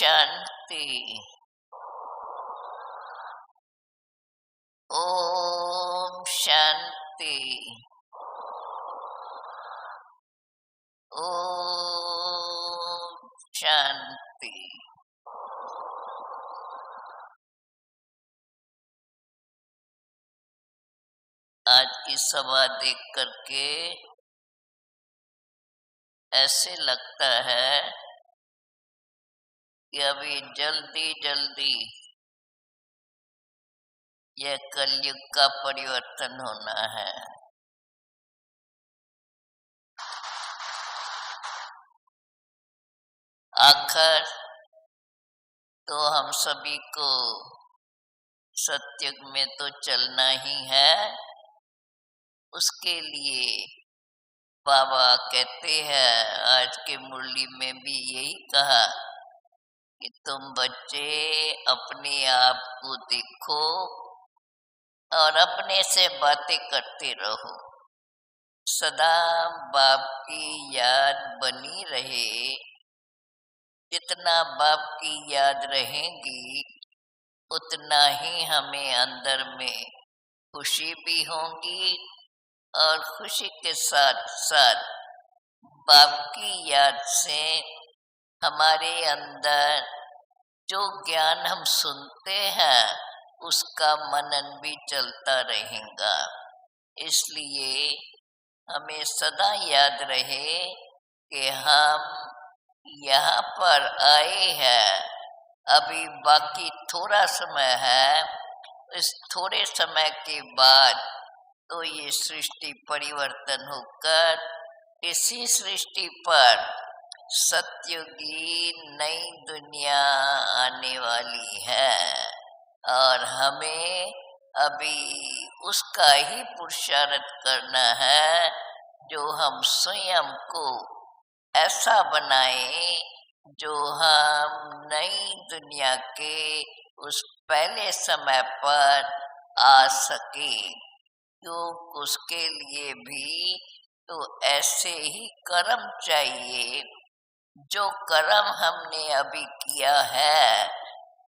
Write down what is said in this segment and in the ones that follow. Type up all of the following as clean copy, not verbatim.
शांति। ओम शांति। ओम शांति। आज की सभा देख करके ऐसे लगता है कि अभी जल्दी जल्दी यह कलयुग का परिवर्तन होना है। आखिर तो हम सभी को सतयुग में तो चलना ही है। उसके लिए बाबा कहते हैं, आज के मुरली में भी यही कहा कि तुम बच्चे अपने आप को देखो और अपने से बातें करते रहो। सदा बाप की याद बनी रहे। जितना बाप की याद रहेगी उतना ही हमें अंदर में खुशी भी होगी और खुशी के साथ साथ बाप की याद से हमारे अंदर जो ज्ञान हम सुनते हैं उसका मनन भी चलता रहेगा। इसलिए हमें सदा याद रहे कि हम यहाँ पर आए हैं। अभी बाकी थोड़ा समय है। इस थोड़े समय के बाद तो ये सृष्टि परिवर्तन होकर इसी सृष्टि पर सतयुगी नई दुनिया आने वाली है और हमें अभी उसका ही पुरुषार्थ करना है जो हम स्वयं को ऐसा बनाए जो हम नई दुनिया के उस पहले समय पर आ सके। तो उसके लिए भी तो ऐसे ही कर्म चाहिए। जो कर्म हमने अभी किया है,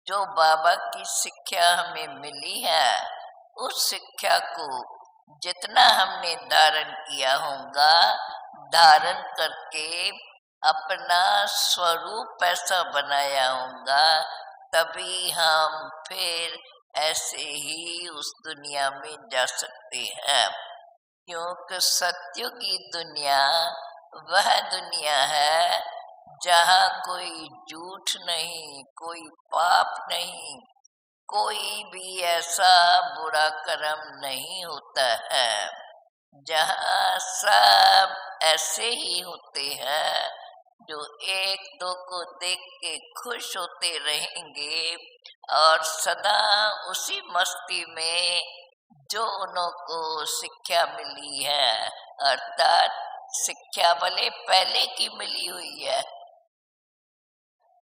जो बाबा की शिक्षा हमें मिली है, उस शिक्षा को जितना हमने धारण किया होगा, धारण करके अपना स्वरूप ऐसा बनाया होगा, तभी हम फिर ऐसे ही उस दुनिया में जा सकते हैं। क्योंकि सतयुगी दुनिया वह दुनिया है जहाँ कोई झूठ नहीं, कोई पाप नहीं, कोई भी ऐसा बुरा कर्म नहीं होता है। जहाँ सब ऐसे ही होते हैं जो एक दो को देख के खुश होते रहेंगे और सदा उसी मस्ती में जो उनको शिक्षा मिली है, अर्थात शिक्षा भले पहले की मिली हुई है,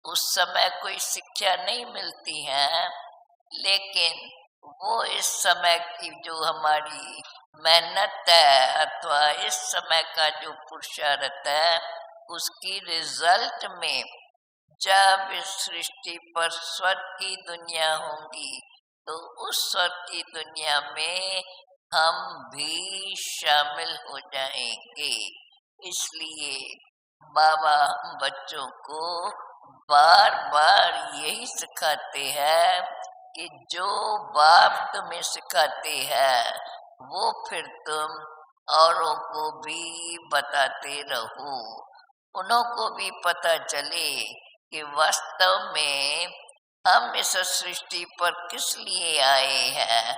उस समय कोई शिक्षा नहीं मिलती है, लेकिन वो इस समय की जो हमारी मेहनत है अथवा इस समय का जो पुरुषार्थ है, उसकी रिजल्ट में जब इस सृष्टि पर स्वर्ग की दुनिया होगी तो उस स्वर्ग की दुनिया में हम भी शामिल हो जाएंगे। इसलिए बाबा हम बच्चों को बार बार यही सिखाते हैं कि जो बाप तुम्हें सिखाते हैं वो फिर तुम औरों को भी बताते रहो। उनको भी पता चले कि वास्तव में हम इस सृष्टि पर किस लिए आए हैं।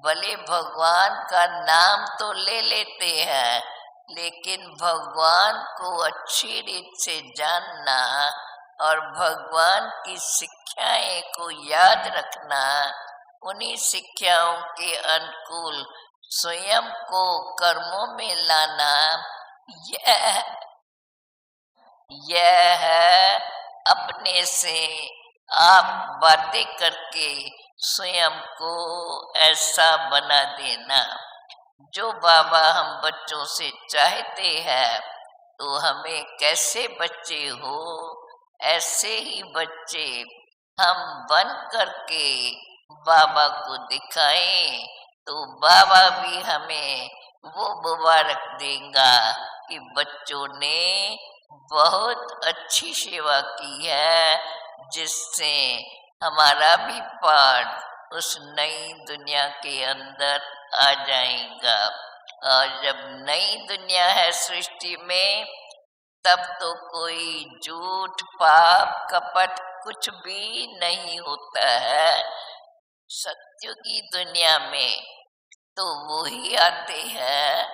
भले भगवान का नाम तो ले लेते हैं, लेकिन भगवान को अच्छी रीत से जानना और भगवान की शिक्षाएं को याद रखना, उन्हीं शिक्षाओं के अनुकूल स्वयं को कर्मों में लाना, यह है अपने से आप बातें करके स्वयं को ऐसा बना देना। जो बाबा हम बच्चों से चाहते हैं तो हमें कैसे बच्चे हो ऐसे ही बच्चे हम बन करके बाबा को दिखाएं तो बाबा भी हमें वो मुबारक देगा कि बच्चों ने बहुत अच्छी सेवा की है, जिससे हमारा भी पार्ट उस नई दुनिया के अंदर आ जाएगा। और जब नई दुनिया है सृष्टि में, तब तो कोई झूठ पाप कपट कुछ भी नहीं होता है। सत्य की दुनिया में तो वो ही आते हैं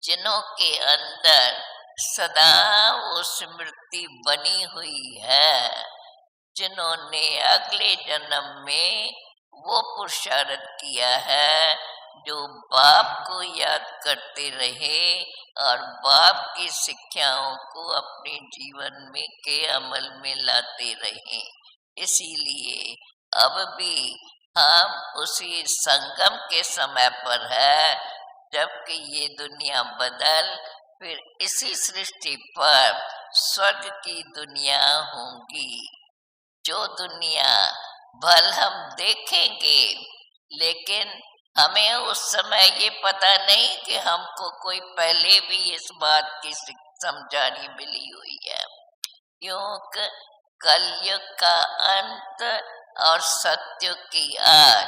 जिन्हों के अंदर सदा वो स्मृति बनी हुई है, जिन्होंने अगले जन्म में वो पुरुषार्थ किया है जो बाप को याद करते रहे और बाप की शिक्षाओं को अपने जीवन में के अमल में लाते रहे। इसीलिए अब भी हम उसी संगम के समय पर है, जबकि ये दुनिया बदल फिर इसी सृष्टि पर स्वर्ग की दुनिया होगी, जो दुनिया भल हम देखेंगे, लेकिन हमें उस समय ये पता नहीं कि हमको कोई पहले भी इस बात की समझानी मिली हुई है। क्योंकि कलयुग का अंत और सत्युग की आद,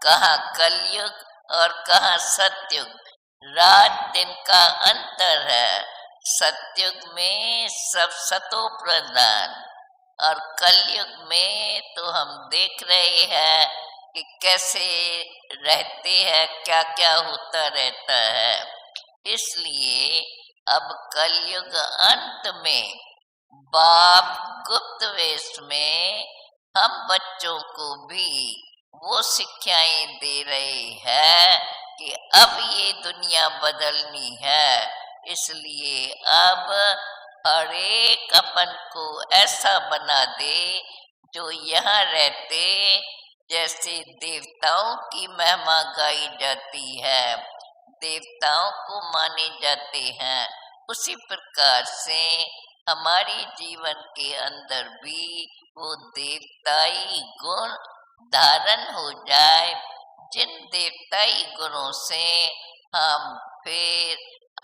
कहाँ कलयुग और कहाँ सत्युग, रात दिन का अंतर है। सत्युग में सब सतो प्रधान और कलयुग में तो हम देख रहे हैं कि कैसे रहते हैं, क्या क्या होता रहता है। इसलिए अब कलयुग अंत में बाप गुप्त वेश में हम बच्चों को भी वो शिक्षाएं दे रहे हैं कि अब ये दुनिया बदलनी है। इसलिए अब हर एक अपन को ऐसा बना दे जो यहाँ रहते जैसे देवताओं की महिमा गाई जाती है, देवताओं को माने जाते हैं, उसी प्रकार से हमारी जीवन के अंदर भी वो देवताई गुण धारण हो जाए, जिन देवताई गुणों से हम फिर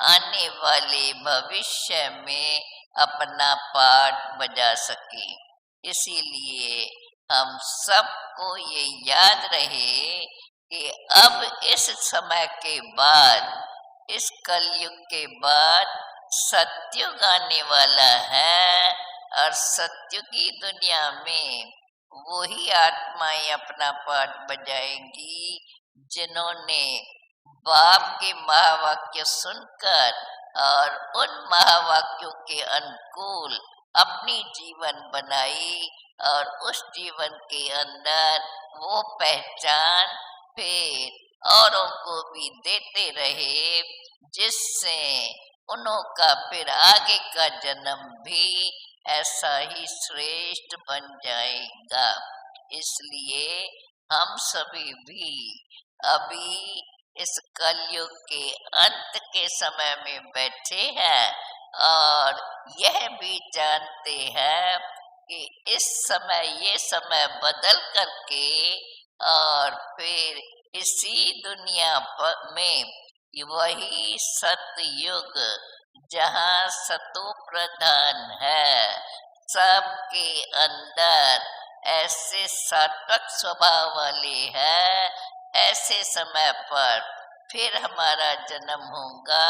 आने वाले भविष्य में अपना पाठ बजा सके। इसीलिए हम सबको ये याद रहे कि अब इस समय के बाद, इस कलयुग के बाद सत्युग आने वाला है और सत्युग की दुनिया में वही आत्माएं अपना पाठ बजाएंगी जिन्होंने बाप के महावाक्य सुनकर और उन महावाक्यों के अनुकूल अपनी जीवन बनाई और उस जीवन के अंदर वो पहचान फिर औरों को भी देते रहे, जिससे उनका फिर आगे का जन्म भी ऐसा ही श्रेष्ठ बन जाएगा। इसलिए हम सभी भी अभी इस कलयुग के अंत के समय में बैठे हैं और यह भी जानते हैं कि इस समय ये समय बदल करके और फिर इसी दुनिया में वही सतयुग, जहाँ सतो प्रधान है, सबके अंदर ऐसे सात्विक स्वभाव वाले हैं, ऐसे समय पर फिर हमारा जन्म होगा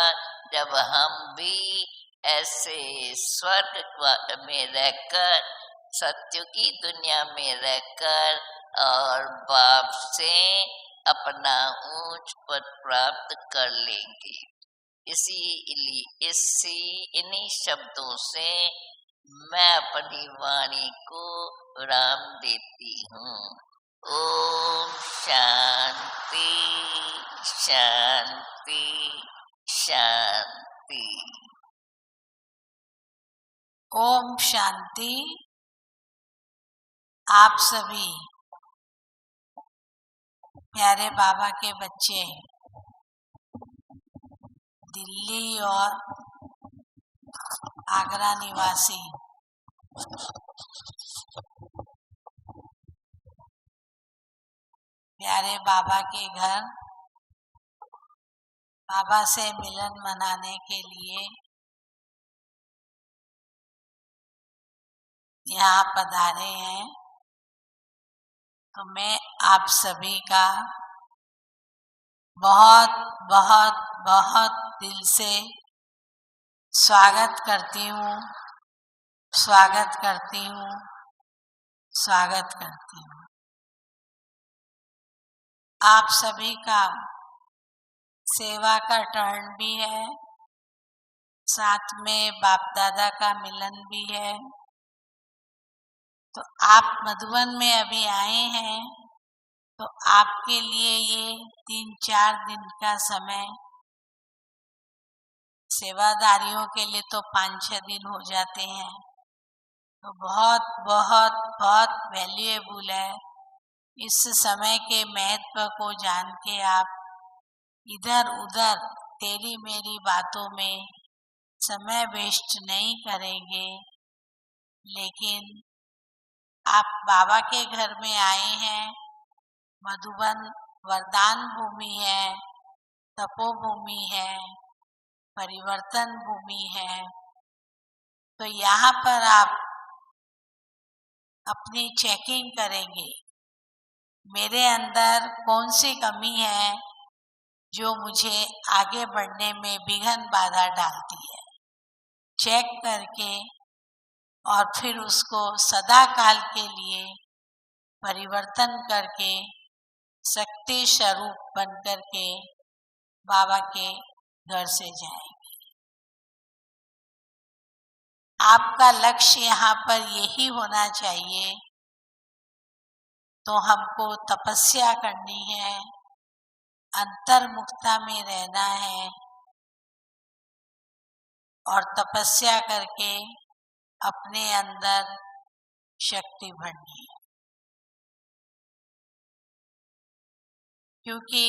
जब हम भी ऐसे स्वर्ग में रहकर, सत्य की दुनिया में रहकर और बाप से अपना ऊंच पद प्राप्त कर लेंगे। इन्हीं शब्दों से मैं अपनी वाणी को राम देती हूँ। ओम शांति शांति शांति। ओम शांति। आप सभी प्यारे बाबा के बच्चे दिल्ली और आगरा निवासी प्यारे बाबा के घर बाबा से मिलन मनाने के लिए यहाँ पधारे हैं, तो मैं आप सभी का बहुत बहुत बहुत दिल से स्वागत करती हूँ, स्वागत करती हूँ, स्वागत करती हूँ। आप सभी का सेवा का टर्न भी है, साथ में बाप दादा का मिलन भी है। तो आप मधुबन में अभी आए हैं, तो आपके लिए ये 3-4 दिन का समय, सेवादारियों के लिए तो 5-6 दिन हो जाते हैं, तो बहुत बहुत बहुत वैल्यूएबल है। इस समय के महत्व को जान के आप इधर उधर तेरी मेरी बातों में समय वेस्ट नहीं करेंगे, लेकिन आप बाबा के घर में आए हैं। मधुबन वरदान भूमि है, तपोभूमि है, परिवर्तन भूमि है। तो यहाँ पर आप अपनी चेकिंग करेंगे, मेरे अंदर कौन सी कमी है जो मुझे आगे बढ़ने में विघ्न बाधा डालती है। चेक करके और फिर उसको सदा काल के लिए परिवर्तन करके शक्ति स्वरूप बन करके बाबा के घर से जाएंगे। आपका लक्ष्य यहाँ पर यही होना चाहिए। तो हमको तपस्या करनी है, अंतर्मुखता में रहना है और तपस्या करके अपने अंदर शक्ति भरनी है। क्योंकि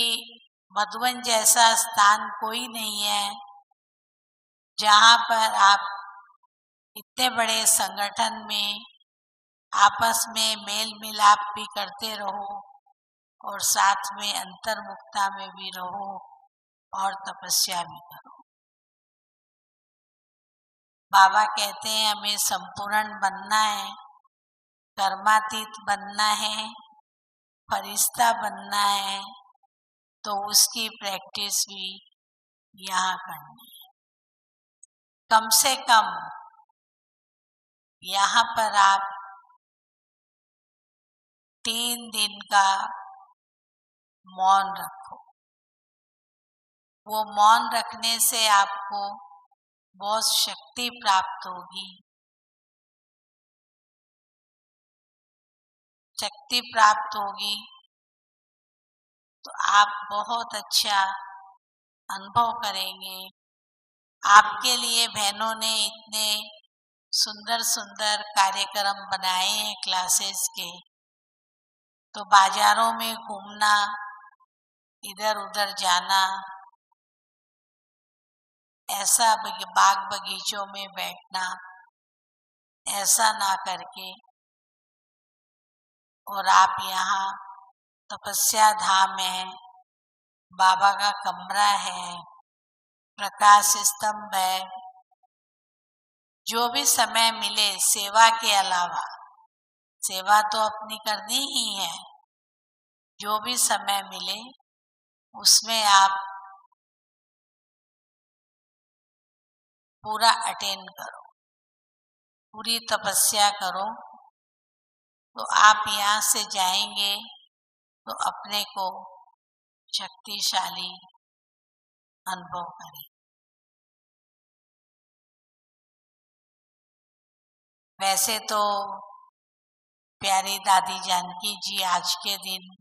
मधुबन जैसा स्थान कोई नहीं है जहाँ पर आप इतने बड़े संगठन में आपस में मेल मिलाप भी करते रहो और साथ में अंतर्मुखता में भी रहो और तपस्या भी करो। बाबा कहते हैं हमें संपूर्ण बनना है, कर्मातीत बनना है, फरिश्ता बनना है, तो उसकी प्रैक्टिस भी यहाँ करनी है। कम से कम यहाँ पर आप 3 दिन का मौन रखो। वो मौन रखने से आपको बहुत शक्ति प्राप्त होगी। शक्ति प्राप्त होगी तो आप बहुत अच्छा अनुभव करेंगे। आपके लिए बहनों ने इतने सुंदर सुंदर कार्यक्रम बनाए हैं क्लासेस के, तो बाजारों में घूमना, इधर उधर जाना, ऐसा बाग बगीचों में बैठना, ऐसा ना करके और आप यहाँ तपस्या धाम है, बाबा का कमरा है, प्रकाश स्तंभ है, जो भी समय मिले सेवा के अलावा, सेवा तो अपनी करनी ही है, जो भी समय मिले उसमें आप पूरा अटेंड करो, पूरी तपस्या करो। तो आप यहाँ से जाएंगे तो अपने को शक्तिशाली अनुभव करें। वैसे तो प्यारी दादी जानकी जी आज के दिन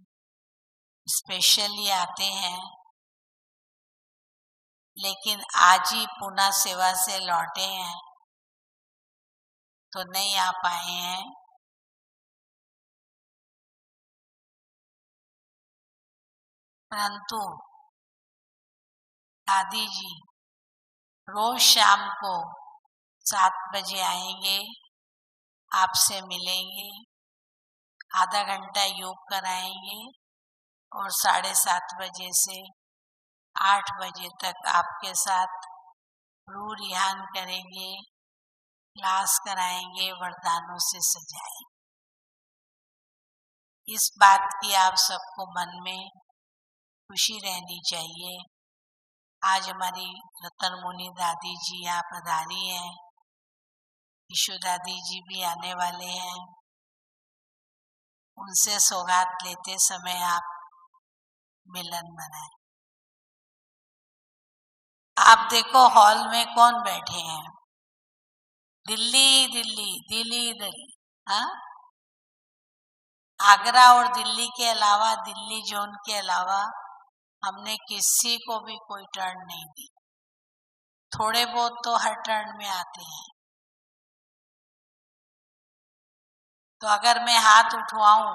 स्पेशली आते हैं, लेकिन आज ही पूना सेवा से लौटे हैं तो नहीं आ पाए हैं। परंतु दादी जी रोज शाम को 7 बजे आएंगे आपसे मिलेंगे, आधा घंटा योग कराएंगे और 7:30 बजे से 8 बजे तक आपके साथ रूह रिहान करेंगे, क्लास कराएंगे, वरदानों से सजाएंगे। इस बात की आप सबको मन में खुशी रहनी चाहिए। आज हमारी रतन मुनि दादी जी यहाँ पधारी हैं, ईशु दादी जी भी आने वाले हैं। उनसे सौगात लेते समय आप मिलन मनाएं। आप देखो हॉल में कौन बैठे हैं? दिल्ली दिल्ली दिल्ली दिल्ली, हाँ? आगरा और दिल्ली के अलावा, दिल्ली जोन के अलावा हमने किसी को भी कोई टर्न नहीं दी। थोड़े बहुत तो हर टर्न में आते हैं। तो अगर मैं हाथ उठवाऊं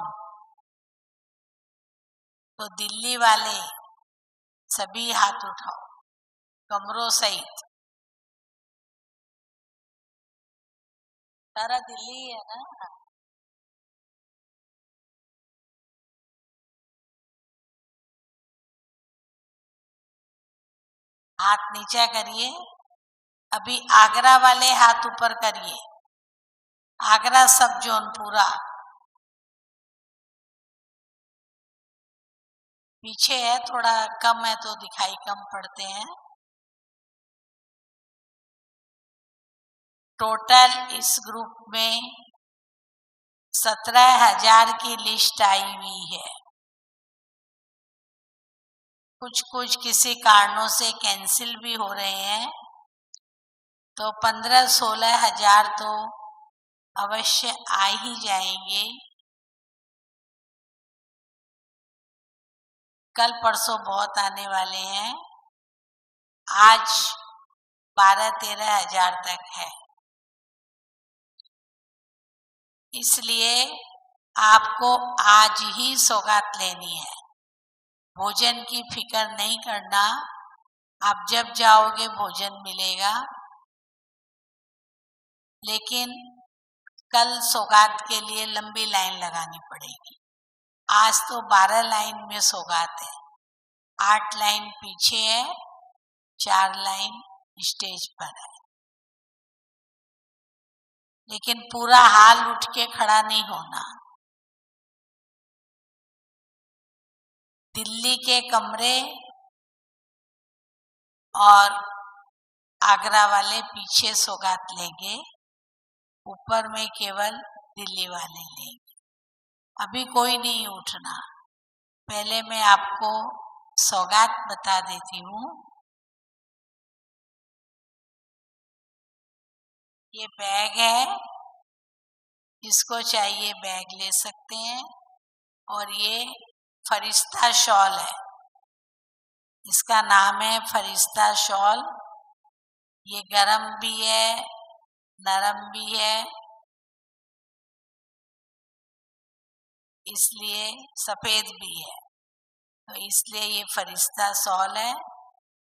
तो दिल्ली वाले सभी हाथ उठाओ, कमरों सहित। सारा दिल्ली है ना? हाथ नीचा करिए। अभी आगरा वाले हाथ ऊपर करिए। आगरा सब जोन पूरा। पीछे है, थोड़ा कम है तो दिखाई कम पड़ते हैं। टोटल इस ग्रुप में 17,000 की लिस्ट आई हुई है। कुछ किसी कारणों से कैंसिल भी हो रहे हैं, तो 15-16 हजार तो अवश्य आ ही जाएंगे। कल परसों बहुत आने वाले हैं। आज 12-13 हजार तक है। इसलिए आपको आज ही सौगात लेनी है। भोजन की फिक्र नहीं करना, आप जब जाओगे भोजन मिलेगा। लेकिन कल सौगात के लिए लंबी लाइन लगानी पड़ेगी। आज तो 12 लाइन में सौगात है, 8 लाइन पीछे है, 4 लाइन स्टेज पर है। लेकिन पूरा हाल उठ के खड़ा नहीं होना। दिल्ली के कमरे और आगरा वाले पीछे सौगात लेंगे, ऊपर में केवल दिल्ली वाले लेंगे। अभी कोई नहीं उठना। पहले मैं आपको सौगात बता देती हूँ। ये बैग है, जिसको चाहिए बैग ले सकते हैं। और ये फरिश्ता शॉल है, इसका नाम है फरिश्ता शॉल। ये गरम भी है, नरम भी है, इसलिए सफेद भी है, तो इसलिए ये फरिश्ता शॉल है।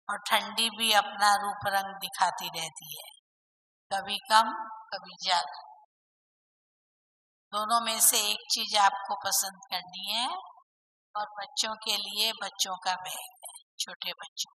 और ठंडी भी अपना रूप रंग दिखाती रहती है, कभी कम कभी ज्यादा। दोनों में से एक चीज आपको पसंद करनी है। और बच्चों के लिए बच्चों का बैग है, छोटे बच्चों।